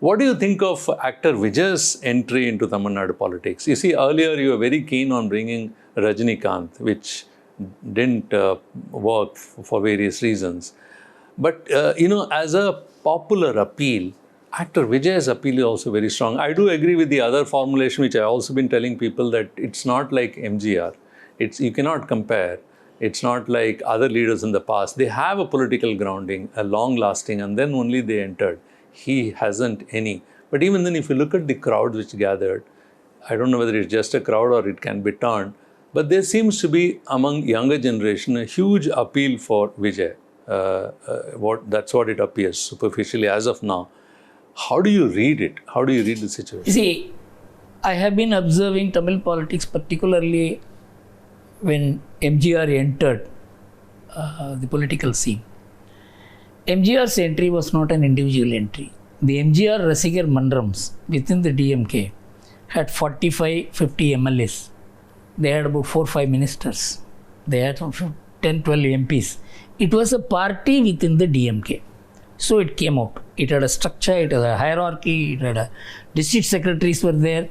What do you think of actor Vijay's entry into Tamil Nadu politics? You see, earlier you were very keen on bringing Rajinikanth, which didn't work for various reasons. But, as a popular appeal, actor Vijay's appeal is also very strong. I do agree with the other formulation, which I've also been telling people, that it's not like MGR. You cannot compare. It's not like other leaders in the past. They have a political grounding, a long-lasting, and then only they entered. He hasn't any. But even then, if you look at the crowd which gathered, I don't know whether it's just a crowd or it can be turned, but there seems to be, among younger generation, a huge appeal for Vijay. That's what it appears superficially as of now. How do you read it? How do you read the situation? You see, I have been observing Tamil politics, particularly when MGR entered the political scene. MGR's entry was not an individual entry. The MGR Rasigar Mandrams within the DMK had 45-50 MLAs. They had about 4-5 ministers. They had 10-12 MPs. It was a party within the DMK. So it came out. It had a structure, it had a hierarchy, it had a district secretaries were there.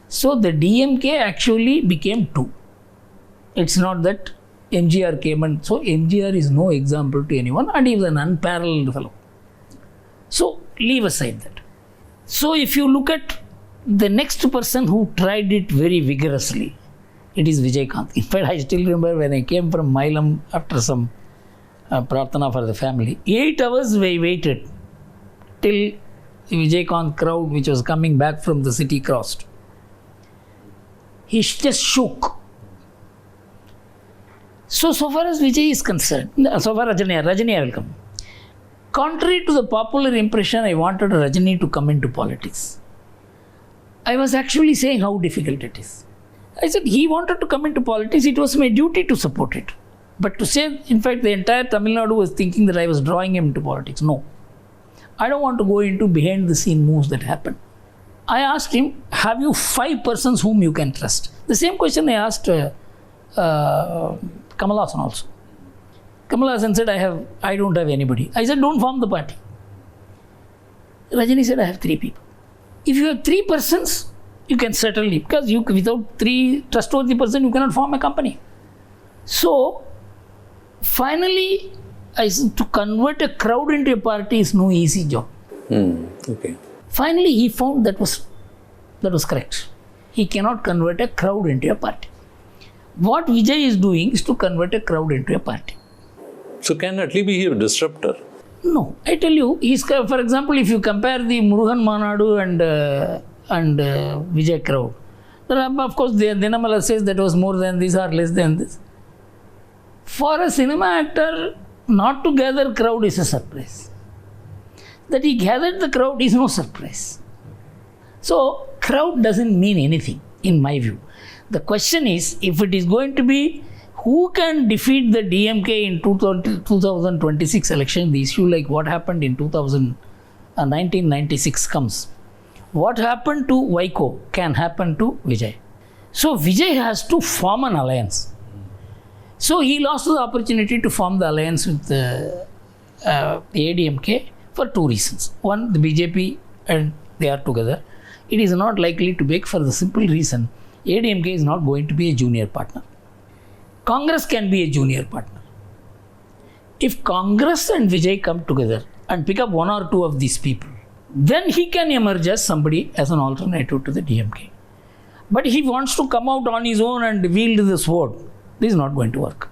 So the DMK actually became two. It's not that MGR came and so MGR is no example to anyone and he was an unparalleled fellow. So leave aside that. So if you look at the next person who tried it very vigorously, it is Vijaykanth. In fact, I still remember when I came from Mailam after some Prarthana for the family, 8 hours we waited till the Vijaykanth crowd which was coming back from the city crossed. He just shook. So far as Vijay is concerned, so far Rajini will come. Contrary to the popular impression, I wanted Rajini to come into politics. I was actually saying how difficult it is. I said he wanted to come into politics, it was my duty to support it. But to say, in fact, the entire Tamil Nadu was thinking that I was drawing him into politics. No. I don't want to go into behind the scene moves that happen. I asked him, have you 5 persons whom you can trust? The same question I asked Kamal Haasan also. Kamal Haasan said, I don't have anybody. I said, don't form the party. Rajini said, I have 3 people. If you have 3 persons, you can certainly, because without 3 trustworthy persons, you cannot form a company. So, finally, I said, to convert a crowd into a party is no easy job. Okay. Finally, he found that was correct. He cannot convert a crowd into a party. What Vijay is doing is to convert a crowd into a party. So can at least be a disruptor? No, I tell you, for example, if you compare the Murugan Manadu and Vijay crowd, of course, the Dinamala says that was more than this or less than this. For a cinema actor, not to gather crowd is a surprise. That he gathered the crowd is no surprise. So, crowd doesn't mean anything, in my view. The question is, if it is going to be who can defeat the DMK in 2026 election, the issue like what happened in 1996 comes. What happened to Vaiko can happen to Vijay. So Vijay has to form an alliance. So he lost the opportunity to form the alliance with the ADMK for 2 reasons. One, the BJP and they are together. It is not likely to make for the simple reason ADMK is not going to be a junior partner. Congress can be a junior partner. If Congress and Vijay come together and pick up 1 or 2 of these people, then he can emerge as somebody as an alternative to the DMK. But he wants to come out on his own and wield the sword. This is not going to work.